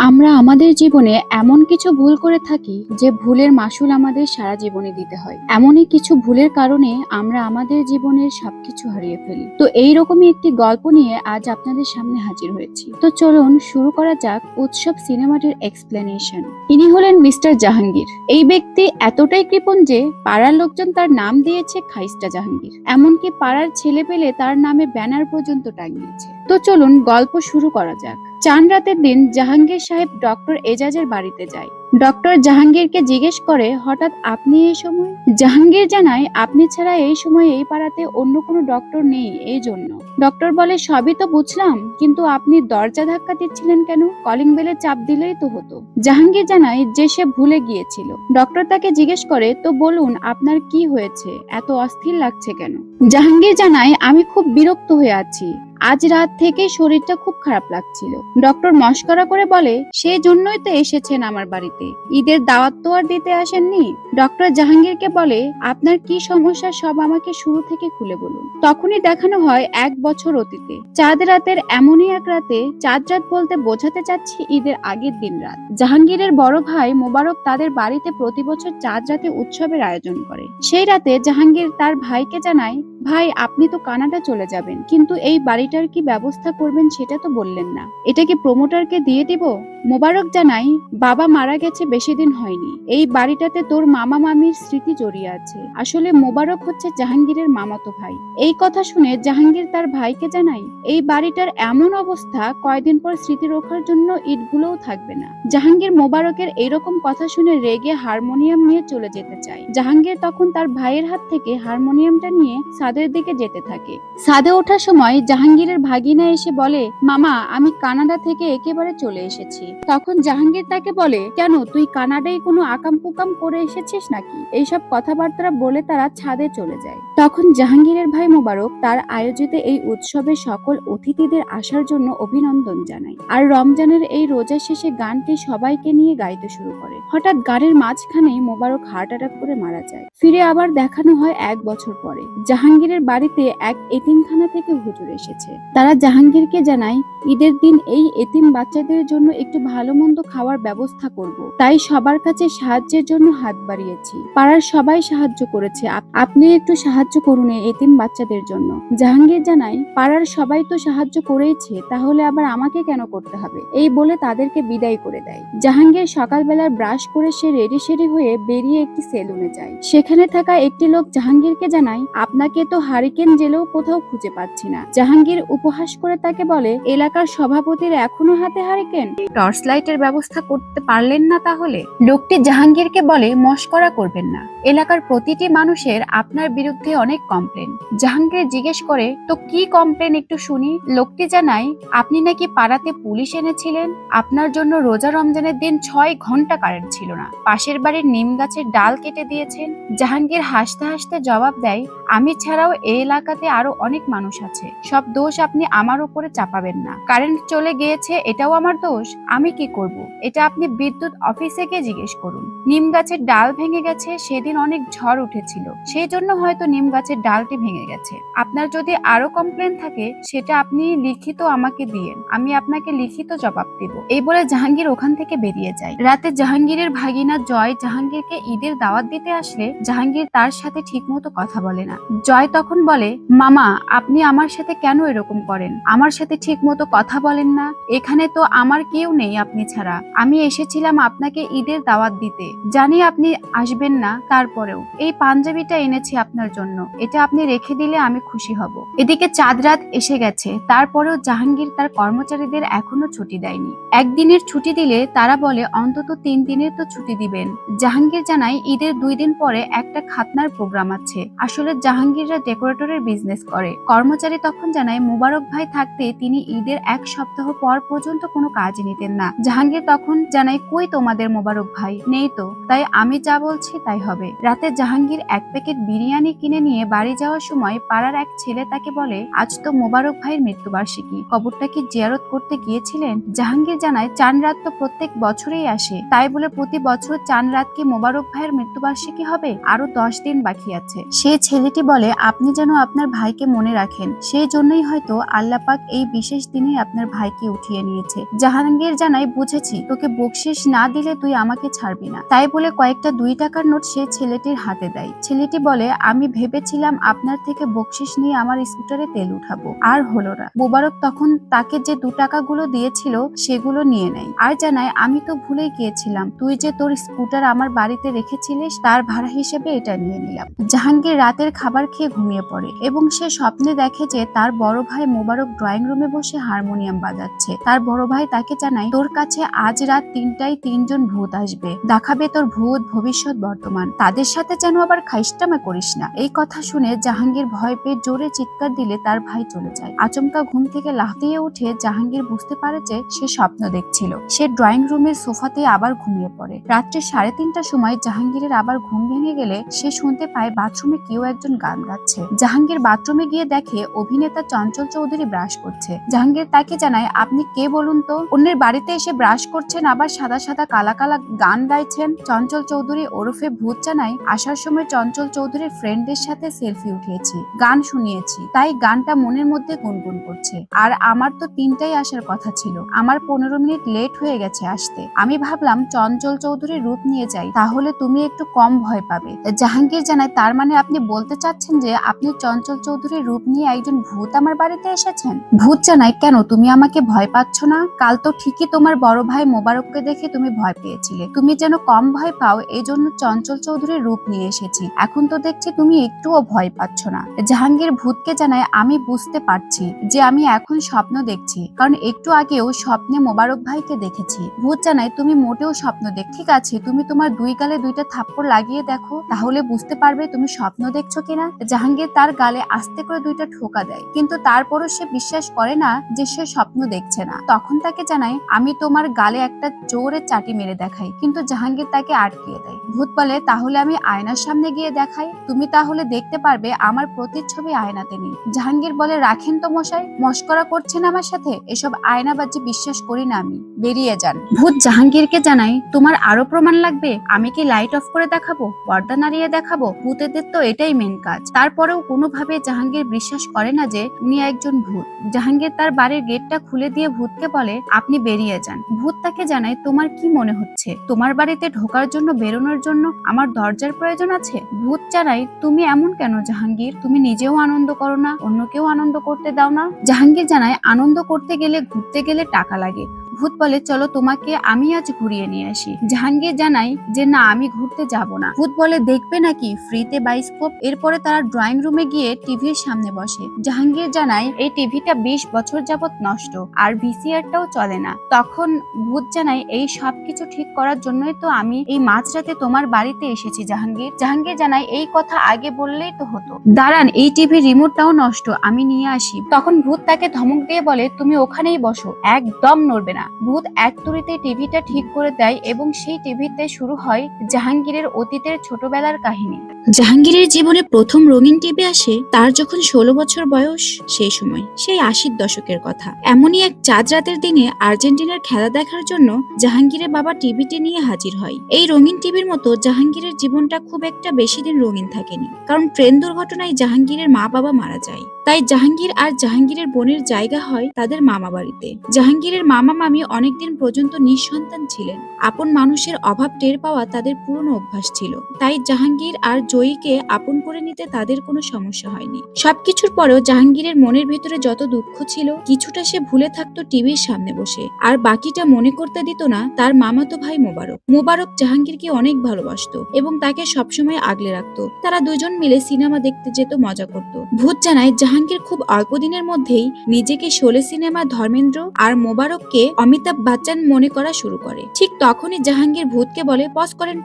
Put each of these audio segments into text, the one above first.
আমরা আমাদের জীবনে এমন কিছু ভুল করে থাকি যে ভুলের মাসুল আমাদের সারা জীবনে দিতে হয়। এমনই কিছু ভুলের কারণে আমরা আমাদের জীবনের সবকিছু হারিয়ে ফেলি। তো এইরকমই একটি গল্প নিয়ে আজ আপনাদের সামনে হাজির হয়েছি। তো চলুন শুরু করা যাক উৎসব সিনেমাটির এক্সপ্লেনেশন। ইনি হলেন মিস্টার জাহাঙ্গীর। এই ব্যক্তি এতটাই কৃপণ যে পাড়ার লোকজন তার নাম দিয়েছে খাইস্টা জাহাঙ্গীর। এমনকি পাড়ার ছেলে পেলে তার নামে ব্যানার পর্যন্ত টাঙিয়েছে। তো চলুন গল্প শুরু করা যাক। চাঁদ রাতের দিন জাহাঙ্গীর সাহেব ডক্টর এজাজের বাড়িতে যায়। ডক্টর জাহাঙ্গীরকে জিজ্ঞেস করে, হঠাৎ আপনি এই সময়? জাহাঙ্গীর জানায়, আপনি ছাড়া এই সময় এই পাড়াতে অন্য কোনো ডক্টর নেই, এই জন্য। ডক্টর বলে, সবই তো বুঝলাম, কিন্তু আপনি দরজা ধাক্কা দিচ্ছিলেন কেন? কলিং বেলে চাপ দিলেই তো হতো। জাহাঙ্গীর জানায় যে সে ভুলে গিয়েছিল। ডক্টর তাকে জিজ্ঞেস করে, তো বলুন আপনার কি হয়েছে, এত অস্থির লাগছে কেন? জাহাঙ্গীর জানায়, আমি খুব বিরক্ত হয়ে আছি। আজ রাত থেকে শরীরটা খুব খারাপ লাগছিল। ডক্টর মস্করা করে বলে, সেই জন্যই তো এসেছেন আমার বাড়িতে, ঈদের দাওয়াত তো আর দিতে আসেননি। ডক্টর জাহাঙ্গীরকে বলে, আপনার কি সমস্যা সব আমাকে শুরু থেকে খুলে বলুন। তখনই দেখানো হয় 1 বছর অতীতে। চাঁদ রাতের এমনই এক রাতে, চাঁদ রাত বলতে বোঝাতে চাচ্ছি ঈদের আগের দিন রাত, জাহাঙ্গীরের বড় ভাই মোবারক তাদের বাড়িতে প্রতি বছর চাঁদ রাতে উৎসবের আয়োজন করে। সেই রাতে জাহাঙ্গীর তার ভাইকে জানায়, ভাই আপনি তো কানাডা চলে যাবেন, কিন্তু এই বাড়িটার কি ব্যবস্থা করবেন সেটা তো বললেন না, এটা কি প্রমোটারকে দিয়ে দিব? মোবারক জানাই, বাবা মারা গেছে বেশি দিন হয়নি, এই বাড়িটাতে তোর মামা মামির স্মৃতি জড়িয়ে আছে। আসলে মোবারক হচ্ছে জাহাঙ্গীরের মামাতো ভাই। এই কথা শুনে জাহাঙ্গীর তার ভাইকে জানাই, এই বাড়িটার এমন অবস্থা, কয়দিন পর স্মৃতি রক্ষার জন্য ইটগুলোও থাকবে না। জাহাঙ্গীর মোবারকের এইরকম কথা শুনে রেগে হারমোনিয়াম নিয়ে চলে যেতে চায়। জাহাঙ্গীর তখন তার ভাইয়ের হাত থেকে হারমোনিয়ামটা নিয়ে ছাদের দিকে যেতে থাকে। ছাদে ওঠার সময় জাহাঙ্গীরের ভাগিনা এসে বলে, মামা আমি কানাডা থেকে একেবারে চলে এসেছি। তখন জাহাঙ্গীর তাকে বলে, কেন তুই কানাডায় কোনো আকাম কুকাম করে এসেছিস নাকি? এইসব কথাবার্তা বলে তারা ছাদে চলে যায়। তখন জাহাঙ্গীরের ভাই মোবারক তার আয়োজিত এই উৎসবে সকল অতিথিদের আসার জন্য অভিনন্দন জানায়, আর রমজানের এই রোজা শেষে গানটি সবাইকে নিয়ে গাইতে শুরু করে। হঠাৎ গানের মাঝখানেই মোবারক হার্ট অ্যাটাক করে মারা যায়। ফিরে আবার দেখানো হয় 1 বছর পরে। জাহাঙ্গীরের বাড়িতে এক এতিমখানা থেকে হুজুর এসেছে। তারা জাহাঙ্গীরকে জানায়, ঈদের দিন এই এতিম বাচ্চাদের জন্য একটু ভালো মন্দ খাওয়ার ব্যবস্থা করব, তাই সবার কাছে সাহায্যের জন্য হাত বাড়িয়েছি। পাড়ার সবাই সাহায্য করেছে, আপনি একটু সাহায্য করুন এই এতিম বাচ্চাদের জন্য। জাহাঙ্গীর জানায়, পাড়ার সবাই তো সাহায্য করেইছে, তাহলে আবার আমাকে কেন করতে হবে? এই বলে তাদেরকে বিদায় করে দেয়। জাহাঙ্গীর সকালবেলার ব্রাশ করে সে রেডি সেডি হয়ে বেরিয়ে একটি সেলুনে যায়। সেখানে থাকা একটি লোক জাহাঙ্গীরকে জানায়, আপনাকে তো হারিকেন জেলেও কোথাও খুঁজে পাচ্ছি না। জাহাঙ্গীর উপহাস করে তাকে বলে, এলাকার সভাপতির এখনো হাতে হারিকেন, টর্চ লাইটের ব্যবস্থা করতে পারলেন না তাহলে? লোকটি জাহাঙ্গীরকে বলে, মস্করা করবেন না, এলাকার প্রতিটি মানুষের আপনার বিরুদ্ধে অনেক কমপ্লেন। জাহাঙ্গীর জিজ্ঞেস করে, তো কি কমপ্লেন একটু শুনি। লোকটি জানায়, আপনি নাকি পাড়াতে পুলিশ এনেছিলেন, আপনার জন্য রোজা রমজানের দিন 6 ঘন্টা কারেন্ট ছিল না, পাশের বাড়ির নিম গাছের ডাল কেটে দিয়েছেন। জাহাঙ্গীর হাসতে হাসতে জবাব দেয়, আমি ছাড়াও এই এলাকাতে আরো অনেক মানুষ আছে, সব দোষ আপনি আমার উপরে চাপাবেন না। কারেন্ট চলে গিয়েছে এটাও আমার দোষ, আমি কি করব? এটা আপনি বিদ্যুৎ অফিসে গিয়ে জিজ্ঞেস করুন। নিম গাছের ডাল ভেঙে গেছে, সেদিন অনেক ঝড় উঠেছিল, সেই জন্য হয়তো নিম গাছের ডালটি ভেঙে গেছে। আপনার যদি আরো কমপ্লেন থাকে সেটা আপনি লিখিত আমাকে দিয়েন, আমি আপনাকে লিখিত জবাব দেব। এই বলে জাহাঙ্গীর ওখান থেকে বেরিয়ে যায়। রাতে জাহাঙ্গীরের ভাগিনা জয় জাহাঙ্গীরকে ঈদের দাওয়াত দিতে আসলে জাহাঙ্গীর তার সাথে ঠিকমতো কথা বলে না। জয় তখন বলে, মামা আপনি আমার সাথে কেন এরকম করেন, আমার সাথে ঠিক মতো কথা বলেন না, এখানে তো আমার কেউ নেই আপনি ছাড়া, আমি এসেছিলাম আপনাকে ঈদের দাওয়াত দিতে, জানি আপনি আসবেন না, তারপরেও এই পাঞ্জাবিটা এনেছি আপনার জন্য, এটা আপনি রেখে দিলে আমি খুশি হব। এদিকে চাঁদ রাত এসে গেছে, তারপরেও জাহাঙ্গীর তার কর্মচারীদের এখনো ছুটি দেয়নি। একদিনের ছুটি দিলে তারা বলে অন্তত 3 দিনের তো ছুটি দিবেন। জাহাঙ্গীর জানায়, ঈদের 2 দিন পরে একটা খাতনার প্রোগ্রাম আছে। আসলে জাহাঙ্গীররা ডেকোরেটরের বিজনেস করে। কর্মচারী তখন জানায়, মুবারক ভাই থাকতে তিনি ঈদের 1 সপ্তাহ পর পর্যন্ত কোনো কাজ নিতেন না। জাহাঙ্গীর তখন জানায়, কই তোমাদের মুবারক ভাই? নেই তো, তাই আমি যা বলছি তাই হবে। রাতে জাহাঙ্গীর 1 প্যাকেট বিরিয়ানি কিনে নিয়ে বাড়ি যাওয়ার সময় পাড়ার এক ছেলে তাকে বলে, আজ তো মুবারক ভাইয়ের মৃত্যুবার্ষিকী, কবরটা কি জিয়ারত করতে গিয়েছিলেন? জাহাঙ্গীর জানায়, চাঁদ রাত তো প্রত্যেক বছরেই আসে, তাই বলে প্রতি বছর চাঁদ রাত কি মুবারক ভাইয়ের মৃত্যুবার্ষিকী হবে? আরো 10 দিন বাকি আছে। সেই ছেলেটি বলে, আপনি যেন আপনার ভাইকে মনে রাখেন, সেই জন্যই হয়তো আল্লাহ পাক এই বিশেষ দিনে আপনার ভাইকে উঠিয়ে নিয়েছে। জাহাঙ্গীর জানায়, জানায়, বুঝেছি, তোকে বকশিস না দিলে তুই আমাকে ছাড়বি না। তাই বলে কয়েকটা 2 টাকার নোট সে ছেলেটির হাতে দেয়। ছেলেটি বলে, আমি ভেবেছিলাম আপনার থেকে বকশিস নিয়ে আমার স্কুটারে তেল উঠাবো, আর হলো না। মোবারক তখন তাকে যে 2 টাকাগুলো দিয়েছিল সেগুলো নিয়ে নেয় আর জানায়, আমি তো ভুলেই গিয়েছিলাম, তুই যে তোর স্কুটার আমার বাড়িতে রেখেছিলিস তার ভাড়া হিসেবে এটা নিয়ে নিলাম। জাহাঙ্গীর রাতের খাবার খেয়ে ঘুমিয়ে পড়ে এবং সে স্বপ্নে দেখে যে তার বড় ভাই মোবারক ড্রয়িং রুমে বসে হারমোনিয়াম বাজাচ্ছে। তার বড় ভাই তাকে জানায়, তোর কাছে আজ রাত 3টায় 3জন ভূত আসবে, দেখাবে তোর ভূত ভবিষ্যৎ বর্তমান, তাদের সাথে যেন আবার খাইস্টামা করিস না। এই কথা শুনে জাহাঙ্গীর ভয় পেয়ে জোরে চিৎকার দিলে তার ভাই চলে যায়। আচমকা ঘুম থেকে লাফিয়ে উঠে জাহাঙ্গীর বুঝতে পারে যে সে স্বপ্ন দেখছিল। সে ড্রয়িং রুমের সোফাতে আবার ঘুমিয়ে পড়ে। রাত্রে 3:30টার সময় জাহাঙ্গীরের আবার ঘুম ভেঙে গেলে সে শুনতে পায় বাথরুমে কেউ একজন গান গাচ্ছে। জাহাঙ্গীর বাথরুমে গিয়ে দেখে অভিনেতা চঞ্চল চৌধুরী ব্রাশ করছে। জাহাঙ্গীর তাকে জানায়, আপনি কে বলুন তো? অন্যের বাড়িতে এসে ব্রাশ করছেন, আবার সাদা সাদা কালা কালা গান গাইছেন। চঞ্চল চৌধুরী ওরফে ভূত জানায়, আসার সময় চঞ্চল চৌধুরীর ফ্রেন্ডের সাথে সেলফি উঠিয়েছি, গান শুনিয়েছি, তাই গানটা মনের মধ্যে গুনগুন করছে। আর আমার তো 3টায় আসার কথা ছিল, আমার 15 মিনিট লেট হয়ে গেছে আসতে। আমি ভাবলাম চঞ্চল চৌধুরীর রূপ নিয়ে যাই, তাহলে তুমি একটু কম ভয় পাবে। জাহাঙ্গীর জানায়, তার মানে আপনি বলতে চাচ্ছেন যে আপনি চঞ্চল চৌধুরীর রূপ নিয়ে একজন ভূত আমার বাড়িতে এসেছেন? ভূত জানায়, কেন তুমি আমাকে ভয় পাচ্ছ না? কাল তো ঠিকই তোমার বড় ভাই মোবারককে দেখে তুমি ভয় পেয়েছিলে, তুমি যেন কম ভয় পাও এই জন্য চঞ্চল চৌধুরীর রূপ নিয়ে এসেছি। এখন তো দেখছি তুমি একটুও ভয় পাচ্ছ না। জাহাঙ্গীর ভূতকে জানায়, আমি বুঝতে পারছি যে আমি এখন স্বপ্ন দেখছি, কারণ একটু আগেও স্বপ্নে মোবারক ভাইকে দেখেছি। ভূত জানায়, তুমি মোটেও স্বপ্ন দেখ, ঠিক আছে তুমি তোমার 2 গালে 2টা থাপ্পড় লাগিয়ে দেখো, তাহলে বুঝতে পারবে তুমি স্বপ্ন দেখছো কিনা। জাহাঙ্গীর তার গালে আস্তে করে 2টা ঠোকা দেয়, কিন্তু তারপরও সে বিশ্বাস করে না যে সে স্বপ্ন দেখছে না। তখন তাকে জানায়, আমি তোমার গালে একটা জোরে চাটি মেরে দেখাই, কিন্তু জাহাঙ্গীর তাকে আটকিয়ে দেয়। ভূত বলে, তাহলে আমি আয়নার সামনে গিয়ে দেখাই, তুমি তাহলে দেখতে পারবে আমার প্রতিচ্ছবি আয়নাতে নেই। জাহাঙ্গীর বলে, রাখেন তো মশাই, মস্করা করছেন আমার সাথে, এসব আয়নাবাজি বিশ্বাস করি না আমি, বেরিয়ে যান। ভূত জাহাঙ্গীরকে জানায়, তোমার আরো প্রমাণ লাগবে? আমি কি লাইট অফ করে দেখাবো, পর্দা নাড়িয়ে দেখাবো? ভূতেদের তো এটাই মেন কাজ। তারপরেও কোনোভাবে জাহাঙ্গীর বিশ্বাস করে না যে উনি একজন ভূত। জাহাঙ্গীর তার বাড়ির গেটটা খুলে দিয়ে ভূতকে বলে, আপনি বেরিয়ে যান। ভূত তাকে জানায়, তোমার কি মনে হচ্ছে তোমার বাড়িতে ঢোকার জন্য বেরোনোর জন্য আমার দরজার প্রয়োজন আছে? ভূত জানায়, তুমি এমন কেন জাহাঙ্গীর, তুমি নিজেও আনন্দ করো না, অন্যকেও আনন্দ করতে দাও না? জাহাঙ্গীর জানায়, আনন্দ করতে গেলে ঘুরতে গেলে টাকা লাগে। ভূত বলে, চলো তোমাকে আমি আজ ঘুরিয়ে নিয়ে আসি। জাহাঙ্গীর জানায় যে না, আমি ঘুরতে যাব না। ভূত বলে, দেখবে নাকি ফ্রিতে বায়োস্কোপ? এরপরে তারা ড্রয়িং রুমে গিয়ে টিভির সামনে বসে। জাহাঙ্গীর জানায়, এই টিভিটা 20 বছর যাবত নষ্ট, আর ভিসিআরটাও চলে না। তখন ভূত জানায়, এই সবকিছু ঠিক করার জন্যই তো আমি এই মাঝরাতে তোমার বাড়িতে এসেছি জাহাঙ্গীর। জাহাঙ্গীর জানায়, এই কথা আগে বললেই তো হতো, দাঁড়ান এই টিভির রিমোটটাও নষ্ট, আমি নিয়ে আসি। তখন ভূত তাকে ধমক দিয়ে বলে, তুমি ওখানেই বসো, একদম নড়বে না। ভূত এক তুড়িতে টিভিটা ঠিক করে দেয় এবং সেই টিভিতে শুরু হয় জাহাঙ্গীরের অতীতের ছোটবেলার কাহিনী। জাহাঙ্গীরের জীবনে প্রথম রঙিন টিভি আসে তার যখন 16 বছর বয়স। সেই সময়, সেই 80-র দশকের কথা। এমনই এক চাঁদ রাতের দিনে আর্জেন্টিনার খেলা দেখার জন্য জাহাঙ্গীরের বাবা টিভিটি নিয়ে হাজির হয়। এই রঙিন টিভির মতো জাহাঙ্গীরের জীবনটা খুব একটা বেশি দিন রঙিন থাকেনি, কারণ ট্রেন দুর্ঘটনায় জাহাঙ্গীরের মা বাবা মারা যায়। তাই জাহাঙ্গীর আর জাহাঙ্গীরের বোনের জায়গা হয় তাদের মামা বাড়িতে। জাহাঙ্গীরের মামা মামি অনেকদিন পর্যন্ত নিঃসন্তান ছিলেন। আপন মানুষের অভাব টের পাওয়া তাদের পুরনো অভ্যাস ছিল, তাই জাহাঙ্গীর আর জয়ীকে আপন করে নিতে তাদের কোনো সমস্যা হয়নি। সবকিছুর পরেও জাহাঙ্গীরের মনের ভিতরে যত দুঃখ ছিল, কিছুটা সে ভুলে থাকতো টিভির সামনে বসে, আর বাকিটা মনে করতে দিত না তার মামাতো ভাই মোবারক। মোবারক জাহাঙ্গীরকে অনেক ভালোবাসতো এবং তাকে সবসময় আগলে রাখতো। তারা দুজন মিলে সিনেমা দেখতে যেত, মজা করত। ভূত জানায়, জাহাঙ্গীর খুব অল্প দিনের মধ্যেই নিজেকে শোলে সিনেমা ধর্মেন্দ্র আর মোবারককে অমিতাভ বচ্চন মনে করা শুরু করে। ঠিক তখনই জাহাঙ্গীর ভূতকে বলে, পজ করেন,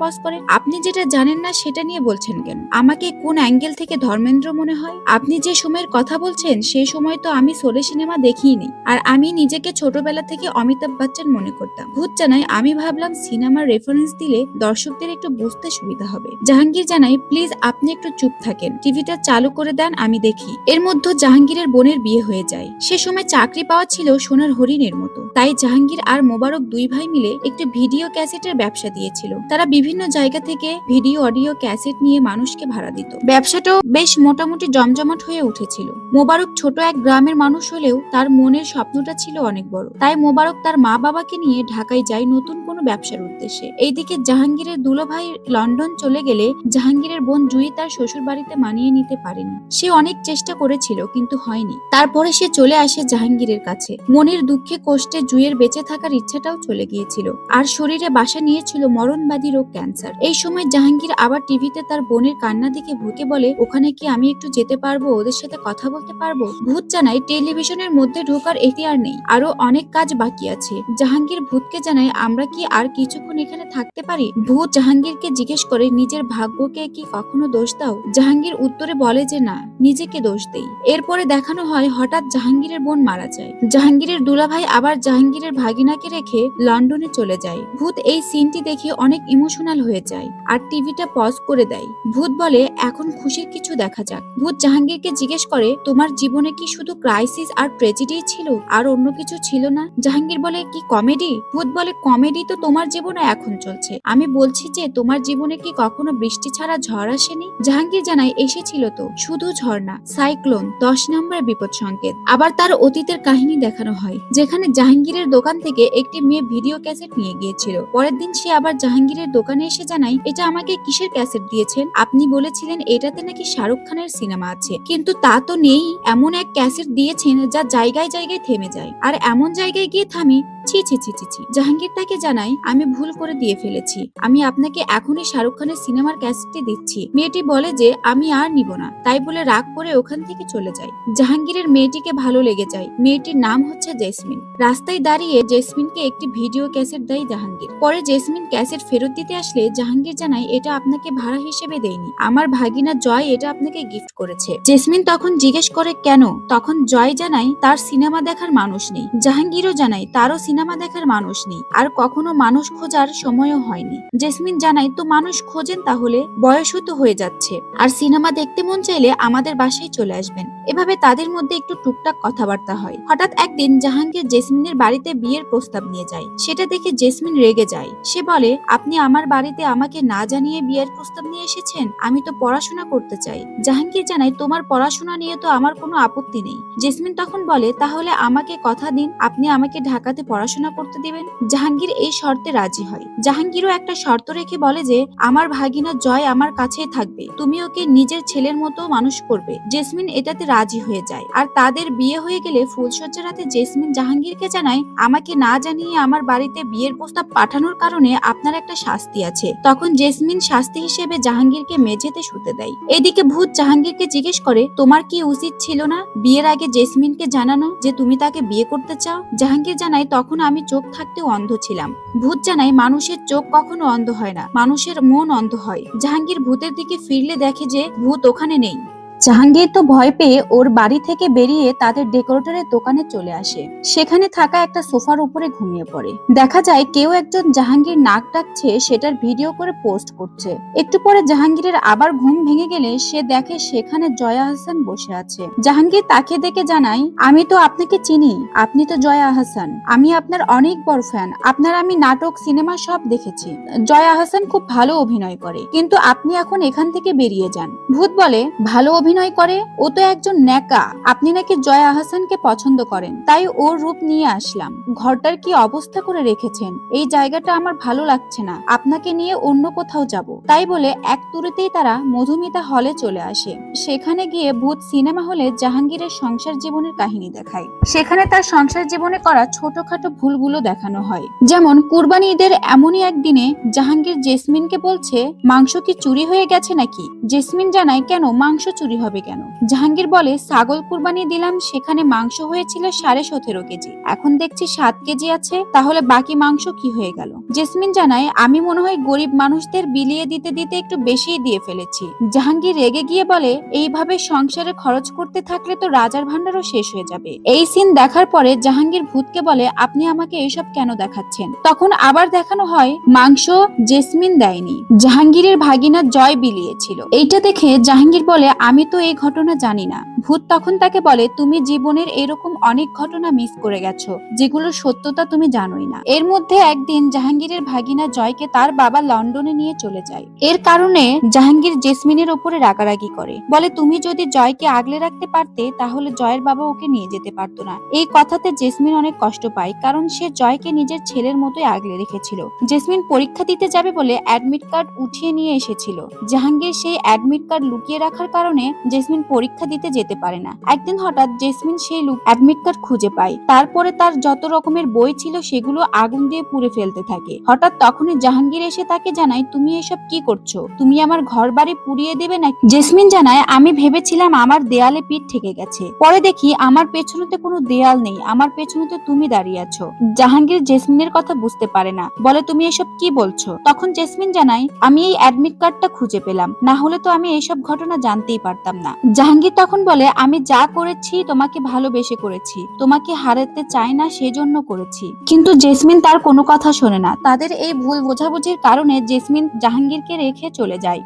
আপনি যেটা জানেন না সেটা নিয়ে বলছেন কেন? আমাকে কোন অ্যাঙ্গেল থেকে ধর্মেন্দ্র মনে হয়? আপনি যে সময়ের কথা বলছেন সেই সময় তো আমি শোলে সিনেমা দেখিনি, আর আমি নিজেকে ছোটবেলা থেকে অমিতাভ বচ্চন মনে করতাম। ভূত জানায়, আমি ভাবলাম সিনেমার রেফারেন্স দিলে দর্শকদের একটু বুঝতে সুবিধা হবে। জাহাঙ্গীর জানায়, প্লিজ আপনি একটু চুপ থাকেন, টিভিটা চালু করে দেন, আমি দেখি। এর মধ্যে জাহাঙ্গীরের বোনের বিয়ে হয়ে যায়। সে সময় চাকরি পাওয়া ছিল সোনার হরিণের মতো, তাই জাহাঙ্গীর আর মোবারক দুই ভাই মিলে একটি ভিডিও ক্যাসেটের ব্যবসা দিয়েছিল। তারা বিভিন্ন জায়গা থেকে ভিডিও অডিও ক্যাসেট নিয়ে মানুষকে ভাড়া দিত। ব্যবসাটাও বেশ মোটামুটি জমজমাট হয়ে উঠেছিল। মোবারক ছোট এক গ্রামের মানুষ হলেও তার মনের স্বপ্নটা ছিল অনেক বড়। তাই মোবারক তার মা বাবাকে নিয়ে ঢাকায় যায় নতুন কোনো ব্যবসার উদ্দেশ্যে। এইদিকে জাহাঙ্গীরের দুলো ভাই লন্ডন চলে গেলে জাহাঙ্গীরের বোন জুই তার শ্বশুর বাড়িতে মানিয়ে নিতে পারেনি। সে অনেক চেষ্টা করেছিল কিন্তু হয়নি। তারপরে সে চলে আসে জাহাঙ্গীরের কাছে। মনের দুঃখে কষ্টে জুইয়ের বেঁচে থাকার ইচ্ছাটাও চলে গিয়েছিল, আর শরীরে বাসা নিয়েছিল মরণবাদী রোগ ক্যান্সার। এই সময় জাহাঙ্গীর আবার টিভিতে তার বোনের কান্না দেখে ভূতকে বলে, ওখানে কি আমি একটু যেতে পারবো, ওদের সাথে কথা বলতে পারবো? ভূত জানায় টেলিভিশনের মধ্যে ঢোকার এখতিয়ার নেই, আরো অনেক কাজ বাকি আছে। জাহাঙ্গীর ভূতকে জানায়, আমরা কি আর কিছুক্ষণ এখানে থাকতে পারি? ভূত জাহাঙ্গীরকে জিজ্ঞেস করে, নিজের ভাগ্যকে কি কখনো দোষ দাও? জাহাঙ্গীর উত্তরে বলে যে না, নিজেকে দোষ দেই। এরপরে দেখানো হয় হঠাৎ জাহাঙ্গীরের বোন মারা যায়। জাহাঙ্গীরের দুলাভাই আবার জাহাঙ্গীরের ভাগিনাকে রেখে লন্ডনে চলে যায়। ভূত এই সিনটি দেখে অনেক ইমোশনাল হয়ে যায় আর টিভিটা পজ করে দেয়। ভূত বলে, এখন খুশির কিছু দেখা যাক। ভূত জাহাঙ্গীরকে জিজ্ঞেস করে, তোমার জীবনে কি শুধু ক্রাইসিস আর ট্র্যাজেডি ছিল, আর অন্য কিছু ছিল না? জাহাঙ্গীর বলে, কি কমেডি? ভূত বলে, কমেডি তো তোমার জীবনে এখন চলছে। আমি বলছি যে তোমার জীবনে কি কখনো বৃষ্টি ছাড়া ঝড় আসেনি? জাহাঙ্গীর জানায়, এসেছিল তো, শুধু ঝড় না, সাইক্লোন, 10 নম্বর বিপদ সংকেত। আবার তার অতীতের কাহিনী দেখানো হয়, যেখানে জাহাঙ্গীরের দোকান থেকে একটি মেয়ে ভিডিও ক্যাসেট নিয়ে গিয়েছিল। পরের দিন সে আবার জাহাঙ্গীরের দোকানে এসে জানায়, এটা আমাকে কিসের ক্যাসেট দিয়েছেন? আপনি বলেছিলেন এটাতে নাকি শাহরুখ খানের সিনেমা আছে, কিন্তু তা তো নেই। এমন এক ক্যাসেট দিয়েছেন যা জায়গায় জায়গায় থেমে যায়, আর এমন জায়গায় গিয়ে থামে। ছি ছি ছি ছি ছি। জাহাঙ্গীর তাকে জানায়, আমি ভুল করে দিয়ে ফেলেছি, আমি আপনাকে এখনই শাহরুখ খানের সিনেমার ক্যাসেটটি দিচ্ছি। মেয়েটি বলে যে আমি আর নিব না, তাই বলে রাগ করে ওখান থেকে চলে যায়। জাহাঙ্গীরের মেয়েটিকে ভালো লেগে যায়। মেয়েটির নাম হচ্ছে জেসমিন। রাস্তায় দাঁড়িয়ে জেসমিনকে একটি ভিডিও ক্যাসেট দেয় জাহাঙ্গীর। পরে জেসমিন ক্যাসেট ফেরত দিতে আসলে জাহাঙ্গীর জানায়, এটা আপনাকে ভাড়া হিসেবে দেয়নি, আমার ভাগিনা জয় এটা আপনাকে গিফট করেছে। জেসমিন তখন জিজ্ঞেস করে, কেন? তখন জয় জানায়, তার সিনেমা দেখার মানুষ নেই। জাহাঙ্গীরও জানায়, তারও সিনেমা দেখার মানুষ নেই, আর কখনো মানুষ খোঁজার সময়ও হয়নি। জেসমিন জানায়, তো মানুষ খোঁজেন তাহলে, বয়সও তো হয়ে যাচ্ছে, আর সিনেমা দেখতে মন চাইলে আমাদের বাসায় চলে আসবেন। এভাবে তাদের মধ্যে একটু টুকটাক কথাবার্তা হয়। হঠাৎ একদিন জাহাঙ্গীর জেসমিনের বাড়িতে বিয়ের প্রস্তাব নিয়ে যায়। সেটা দেখে জেসমিন রেগে যায়। সে বলে, আপনি আমার বাড়িতে আমাকে না জানিয়ে বিয়ের প্রস্তাব নিয়ে এসেছেন, আমি তো পড়াশোনা করতে চাই। জাহাঙ্গীর জানায়, তোমার পড়াশোনা নিয়ে তো আমার কোনো আপত্তি নেই। জেসমিন তখন বলে, তাহলে আমাকে কথা দিন আপনি আমাকে ঢাকাতে পড়াশোনা করতে দিবেন। জাহাঙ্গীর এই শর্তে রাজি হয়। জাহাঙ্গীরও একটা শর্ত রেখে বলে যে, আমার ভাগিনা জয় আমার কাছেই থাকবে, তুমি ওকে নিজের ছেলের মতো মানুষ করবে। জেসমিন এটাতে রাজি হয়ে যায়। আর তাদের বিয়ে হয়ে গেলে ফুলসজ্জার রাতে জেসমিন জাহাঙ্গীরকে জানায়, আমাকে না জানিয়ে আমার বাড়িতে বিয়ের প্রস্তাব পাঠানোর কারণে আপনার একটা শাস্তি আছে। তখন জেসমিন শাস্তি হিসেবে জাহাঙ্গীরকে মেঝেতে শুতে দেয়। এদিকে ভূত জাহাঙ্গীরকে জিজ্ঞেস করে, তোমার কি উচিত ছিল না বিয়ের আগে জেসমিনকে জানানো যে তুমি তাকে বিয়ে করতে চাও? জাহাঙ্গীর জানায়, তখন আমি চোখ থাকতেও অন্ধ ছিলাম। ভূত জানায়, মানুষের চোখ কখনো অন্ধ হয় না, মানুষের মন অন্ধ হয়। জাহাঙ্গীর ভূতের দিকে ফিরলে দেখে যে ভূত ওখানে নেই। জাহাঙ্গীর তো ভয় পেয়ে ওর বাড়ি থেকে বেরিয়ে তাদের ডেকোরেটরের দোকানে চলে আসে। সেখানে থাকা একটা সোফার উপরে ঘুমিয়ে পড়ে। দেখা যায় কেউ একজন জাহাঙ্গীর নাক ডাকছে, সেটার ভিডিও করে পোস্ট করছে। একটু পরে জাহাঙ্গীরের আবার ঘুম ভেঙে গেলে সে দেখে সেখানে জয়া আহসান বসে আছে। জাহাঙ্গীর তাকে দেখে জানায়, আমি তো আপনাকে চিনি, আপনি তো জয়া আহসান, আমি আপনার অনেক বড় ফ্যান, আপনার আমি নাটক সিনেমা সব দেখেছি। জয়া আহসান খুব ভালো অভিনয় করে, কিন্তু আপনি এখন এখান থেকে বেরিয়ে যান। ভূত বলে, ভালো অভিনয় করে? ও তো একজন নেকা, আপনি নাকি জয়া আহসানকে পছন্দ করেন, তাই ওর রূপ নিয়ে আসলাম। ঘরটার কি অবস্থা করে রেখেছেন, এই জায়গাটা আমার ভালো লাগছে না, আপনাকে নিয়ে অন্য কোথাও যাব। তাই বলে এক তুড়িতেই তারা মধুমিতা হলে চলে আসে। সেখানে গিয়ে ভূত সিনেমা হলে জাহাঙ্গীরের সংসার জীবনের কাহিনী দেখায়। সেখানে তার সংসার জীবনে করা ছোটখাটো ভুলগুলো দেখানো হয়। যেমন কুরবানি ঈদের এমনই একদিনে জাহাঙ্গীর জেসমিনকে বলছে, মাংস কি চুরি হয়ে গেছে নাকি? জেসমিন জানায়, কেন মাংস চুরি হবে কেন? জাহাঙ্গীর বলে, ছাগল কুরবানি দিলাম, সেখানে মাংস হয়েছিল 17.5 কেজি, এখন দেখছি 7 কেজি আছে, তাহলে বাকি মাংস কি হয়ে গেল? জেসমিন জানায়, আমি মনে হয় গরিব মানুষদের বিলিয়ে দিতে দিতে একটু বেশিই দিয়ে ফেলেছি। জাহাঙ্গীর রেগে গিয়ে বলে, এইভাবে সংসারে খরচ করতে থাকলে তো রাজার ভান্ডারও শেষ হয়ে যাবে। এই সিন দেখার পরে জাহাঙ্গীর ভূতকে বলে, আপনি আমাকে এইসব কেন দেখাচ্ছেন? তখন আবার দেখানো হয় মাংস জেসমিন দেয়নি, জাহাঙ্গীরের ভাগিনা জয় বিলিয়েছিল। এইটা দেখে জাহাঙ্গীর বলে, আমি তো এই ঘটনা জানি না। ভূত তখন তাকে বলে, তুমি জীবনের এরকম অনেক ঘটনা মিস করে গেছো যেগুলোর সত্যতা তুমি জানোই না। এর মধ্যে একদিন জাহাঙ্গীরের ভাগিনা জয়কে তার বাবা লন্ডনে নিয়ে চলে যায়। এর কারণে জাহাঙ্গীর জেসমিনের উপরে রাগারাগি করে, বলে তুমি যদি জয়কে আগলে রাখতে পারতে তাহলে জয়ের বাবা ওকে নিয়ে যেতে পারতো না। এই কথাতে জেসমিন অনেক কষ্ট পায়, কারণ সে জয়কে নিজের ছেলের মতোই আগলে রেখেছিল। জেসমিন পরীক্ষা দিতে যাবে বলে অ্যাডমিট কার্ড উঠিয়ে নিয়ে এসেছিল। জাহাঙ্গীর সেই অ্যাডমিট কার্ড লুকিয়ে রাখার কারণে জেসমিন পরীক্ষা দিতে যেতে পারে না। একদিন হঠাৎ জেসমিন সেই অ্যাডমিট কার্ড খুঁজে পায়। তারপরে তার যত রকমের বই ছিল সেগুলো আগুন দিয়ে পুড়ে ফেলতে থাকে। হঠাৎ তখনই জাহাঙ্গীর এসে তাকে জানায়, তুমি এসব কি করছো? তুমি আমার ঘর বাড়ি পুড়িয়ে দেবে নাকি? জেসমিন জানায়, আমি ভেবেছিলাম আমার দেয়ালে পিঠ ঠেকে গেছে, পরে দেখি আমার পেছনেতে কোনো দেয়াল নেই, আমার পেছনেতে তুমি দাঁড়িয়ে আছো। জাহাঙ্গীর জেসমিনের কথা বুঝতে পারে না, বলে তুমি এসব কি বলছো? তখন জেসমিন জানায়, আমি এই অ্যাডমিট কার্ডটা খুঁজে পেলাম, না হলে তো আমি এইসব ঘটনা জানতেই পারতাম না। জাহাঙ্গীর তখন বলে, আমি যা করেছি তোমাকে ভালোবেসে করেছি, তোমাকে হারাতে চাই না সেজন্য করেছি। কিন্তু জেসমিন তার কোনো কথা শোনে না। তাদের এই ভুল বোঝাবুঝির কারণে জেসমিন জাহাঙ্গীরকে রেখে চলে যায়।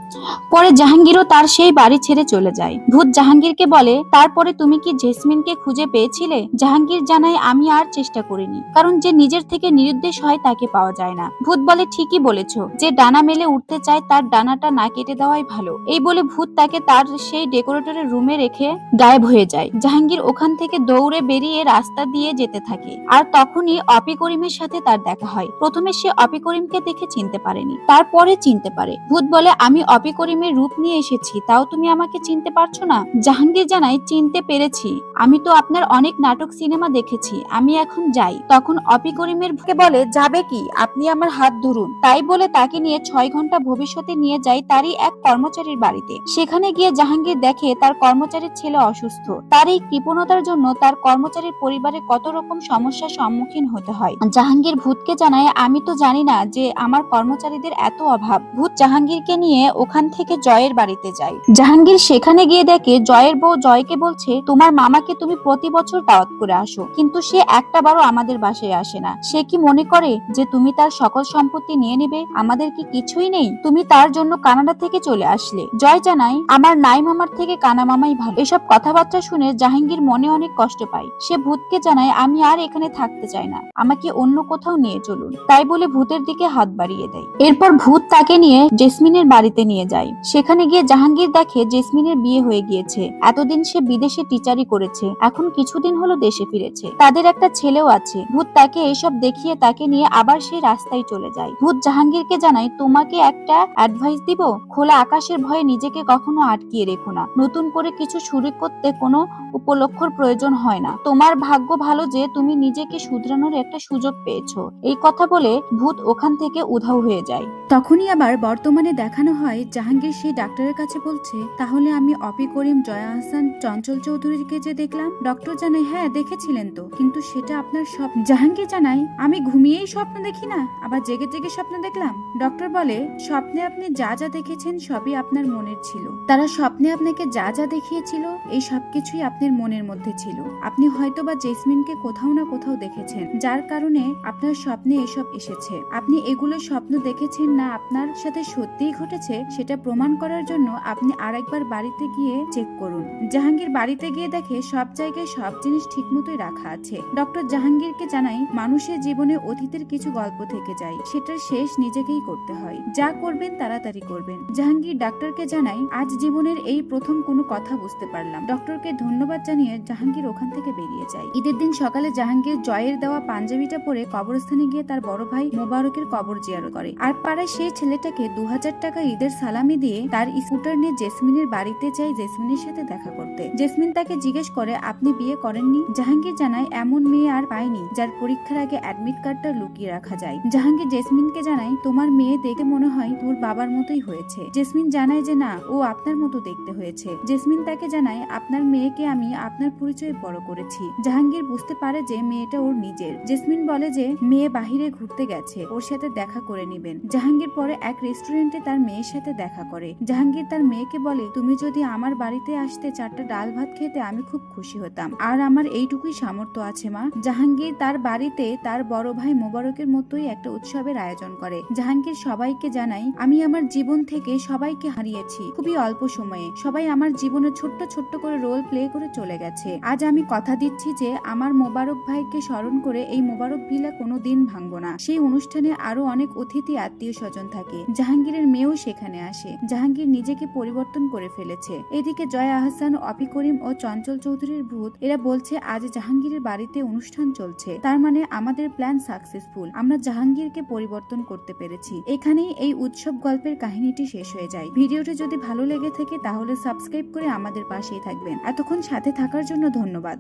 পরে জাহাঙ্গীরও তার সেই বাড়ি ছেড়ে চলে যায়। ভূত জাহাঙ্গীরকে বলে, তারপরে তুমি কি জেসমিনকে খুঁজে পেয়েছিলে? জাহাঙ্গীর জানায়, আমি আর চেষ্টা করিনি, কারণ যে নিজের থেকে নিরুদ্দেশ হয় তাকে পাওয়া যায় না। ভূত বলে, ঠিকই বলেছো, যে ডানা মেলে উঠতে চায় তার ডানাটা না কেটে দেওয়াই ভালো। এই বলে ভূত তাকে তার সেই ডেকোরেটরের রুমে রেখে গায়েব হয়ে যায়। জাহাঙ্গীর ওখান থেকে দৌড়ে বেরিয়ে রাস্তা দিয়ে যেতে থাকে। আর তখনই অপি করিমের সাথে তার দেখা হয়। প্রথমে সে অপি করিমকে দেখে চিনতে পারেনি, তারপরে চিনতে পারে। ভূত বলে, আমি অপি করিমের রূপ নিয়ে এসেছি, তাও তুমি আমাকে চিনতে পারছো না? জাহাঙ্গীর জানায়, চিনতে পেরেছি, আমি তো আপনার অনেক নাটক সিনেমা দেখেছি, আমি এখন যাই। তখন অপি করিমের ভূতকে বলে, যাবে কি, আপনি আমার হাত ধরুন। তাই বলে তাকে নিয়ে 6 ঘন্টা ভবিষ্যতে নিয়ে যায় তারই এক কর্মচারীর বাড়িতে। সেখানে গিয়ে জাহাঙ্গীর দেখে তার কর্মচারীর ছেলে অসুস্থ। তার এই কৃপণতার জন্য তার কর্মচারীর পরিবারে কত রকম সমস্যার সম্মুখীন হতে হয়। জাহাঙ্গীর ভূতকে জানায়, আমি তো জানি না যে আমার কর্মচারীদের এত অভাব। ভূত জাহাঙ্গীরকে নিয়ে ওখান থেকে জয়ের বাড়িতে যায়। জাহাঙ্গীর সেখানে গিয়ে দেখে জয়ের বউ জয়কে বলছে, তোমার মামাকে তুমি প্রতি বছর দাওয়াত করে আসো, কিন্তু সে একটা বারও আমাদের বাসায় আসে না। সে কি মনে করে যে তুমি তার সকল সম্পত্তি নিয়ে নেবে? আমাদের কি কিছুই নেই? তুমি তার জন্য কানাডা থেকে চলে আসলে। জয় জানায়, আমার নাই মামার থেকে কানা মামাই ভালো। এসব কথাবার্তা শুনে জাহাঙ্গীর মনে অনেক কষ্ট পায়। সে ভূতকে জানায়, আমি আর এখানে থাকতে চাই না, আমাকে অন্য কোথাও নিয়ে চলুন। তাই বলে ভূতের দিকে হাত বাড়িয়ে দেয়। এরপর ভূত তাকে নিয়ে জেসমিনের বাড়িতে নিয়ে যায়। সেখানে গিয়ে জাহাঙ্গীর দেখে জেসমিনের বিয়ে হয়ে গিয়েছে। এতদিন সে বিদেশে টিচারি করেছে, এখন কিছুদিন হলো দেশে ফিরেছে। তাদের একটা ছেলেও আছে। ভূত তাকে এসব দেখিয়ে তাকে নিয়ে আবার সেই রাস্তায় চলে যায়। ভূত জাহাঙ্গীরকে জানায়, তোমাকে একটা অ্যাডভাইস দিব, খোলা আকাশের ভয়ে নিজেকে কখনো আটকিয়ে রেখো না। নতুন করে কিছু শুরু করতে কোনো উপলক্ষর প্রয়োজন হয় না। তোমার ভাগ্য ভালো যে তুমি নিজেকে শুধরানোর একটা সুযোগ পেয়েছো। এই কথা বলে ভূত ওখান থেকে উধাও হয়ে যায়। তখনই আবার বর্তমানে দেখানো হয় জাহাঙ্গীর সেই ডাক্তারের কাছে বলছে, তাহলে আমি অপি করিম, জয়া আহসান, চঞ্চল চৌধুরীকে যে দেখলাম। ডক্টর জানায়, হ্যাঁ দেখেছিলেন তো, কিন্তু সেটা আপনার স্বপ্ন। জাহাঙ্গীর জানায়, আমি ঘুমিয়েই স্বপ্ন দেখি না, আবার জেগে জেগে স্বপ্ন দেখলাম। ডক্টর বলে, স্বপ্নে আপনি যা যা দেখেছেন সবই আপনার মনের ছিল। তারা স্বপ্নে আপনাকে যা যা দেখিয়েছিল এই সবকিছুই আপনার মনের মধ্যে ছিল। আপনি হয়তো বা জেসমিনকে কোথাও না কোথাও দেখেছেন, যার কারণে আপনার স্বপ্নে এসব এসেছে। আপনি এগুলো স্বপ্ন দেখেছেন না আপনার সাথে সত্যিই ঘটেছে সেটা প্রমাণ করার জন্য আপনি আরেকবার বাড়িতে গিয়ে চেক করুন। জাহাঙ্গীর বাড়িতে গিয়ে দেখে সব জায়গায় সব জিনিস ঠিকমতোই রাখা আছে। ডক্টর জাহাঙ্গীরকে জানাই, মানুষের জীবনে অতীতের কিছু গল্প থেকে যায়, সেটার শেষ নিজেকেই করতে হয়। যা করবেন তাড়াতাড়ি করবেন। জাহাঙ্গীর ডাক্তারকে জানাই, আজ জীবনের এই প্রথম কোনো কথা বুঝতে পারলাম। ডক্টরকে ধন্যবাদ জানিয়ে জাহাঙ্গীর ওখান থেকে বেরিয়ে যায়। ঈদের দিন সকালে জাহাঙ্গীর জয়ের দেওয়া পাঞ্জাবিটা পরে কবরস্থানে গিয়ে তার বড় ভাই মোবারকের কবর জিয়ারত করে। আর পাড়ায় সেই ছেলেটাকে 2000 টাকা ঈদের সালামি দিয়ে তার স্কুটার নিয়ে জেসমিনের বাড়িতে যায় জেসমিনের সাথে দেখা করতে। জেসমিন তাকে জিজ্ঞেস করে, আপনি বিয়ে করেননি? জাহাঙ্গীর জানায়, এমন মেয়ে আর পায়নি যার পরীক্ষার আগে অ্যাডমিট কার্ডটা লুকিয়ে রাখা যায়। জাহাঙ্গীর জেসমিনকে জানায়, তোমার মেয়ে দেখে মনে হয় তোর বাবার মতোই হয়েছে। জেসমিন জানায় যে না, ও আপনার মতো দেখতে হয়েছে। জেসমিন তাকে জানায়, আপনার মেয়েকে আমি আপনার পরিচয়ে বড় করেছি। জাহাঙ্গীর বুঝতে পারে যে মেয়েটা ওর নিজের। জেসমিন বলে যে মেয়ে বাহিরে ঘুরতে গেছে, ওর সাথে দেখা করে নিবেন। জাহাঙ্গীর পরে এক রেস্টুরেন্টে তার মেয়ের সাথে দেখা করে। জাহাঙ্গীর তার মেয়েকে বলে, তুমি যদি আমার বাড়িতে আসতে 4টা ডাল ভাত খেতে আমি খুব খুশি হতাম, আর আমার এইটুকুই সামর্থ্য আছে মা। জাহাঙ্গীর তার বাড়িতে তার বড় ভাই মোবারকের মতোই একটা উৎসবের আয়োজন করে। জাহাঙ্গীর সবাইকে জানাই, আমি আমার জীবন থেকে সবাইকে হারিয়েছি খুবই অল্প সময়ে। সবাই আমার জীবনে ছোট্ট ছোট্ট ছোট্ট করে রোল প্লে করে চলে গেছে। আজ আমি কথা দিচ্ছি যে আমার মোবারক ভাইকে স্মরণ করে এই মোবারক ভিলা কোনো দিন ভাঙবো না। সেই অনুষ্ঠানে আরো অনেক অতিথি আত্মীয় স্বজন থাকে। জাহাঙ্গীরের মেয়েও সেখানে আসে। জাহাঙ্গীর নিজেকে পরিবর্তন করে ফেলেছে। এদিকে জয়া আহসান, অপি করিম ও চঞ্চল চৌধুরীর ভূত এরা বলছে আজ জাহাঙ্গীরের বাড়িতে অনুষ্ঠান চলছে, তার মানে আমাদের প্ল্যান সাকসেসফুল। আমরা জাহাঙ্গীরকে পরিবর্তন করতে পেরেছি। এখানেই এই উৎসব গল্পের কাহিনীটি শেষ হয়ে যায়। ভিডিওটি যদি ভালো লেগে থাকে তাহলে সাবস্ক্রাইব করে আমাদের পাশেই থাকবেন। এতক্ষণ সাথে থাকার জন্য ধন্যবাদ।